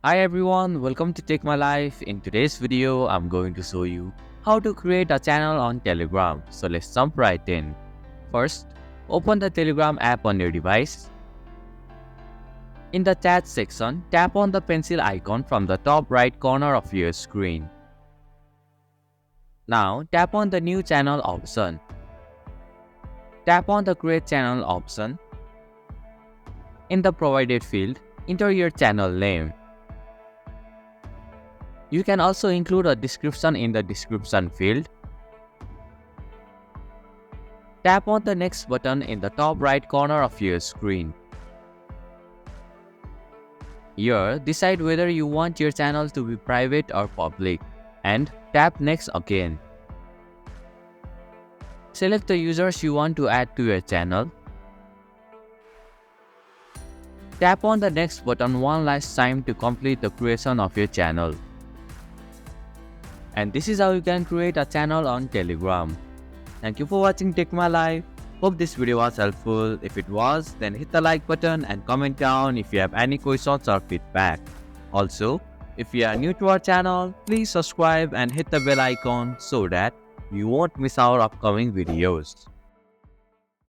Hi everyone, welcome to Take My Life. In today's video, I'm going to show you how to create a channel on Telegram. So let's jump right in. First, open the Telegram app on your device. In the chat section, tap on the pencil icon from the top right corner of your screen. Now, tap on the new channel option. Tap on the create channel option. In the provided field, enter your channel name. You can also include a description in the description field. Tap on the next button in the top right corner of your screen. Here, decide whether you want your channel to be private or public, and tap next again. Select the users you want to add to your channel. Tap on the next button one last time to complete the creation of your channel. And this is how you can create a channel on Telegram. Thank you for watching Take My Life. Hope this video was helpful. If it was, then hit the like button and comment down if you have any questions or feedback. Also, if you are new to our channel, please subscribe and hit the bell icon so that you won't miss our upcoming videos.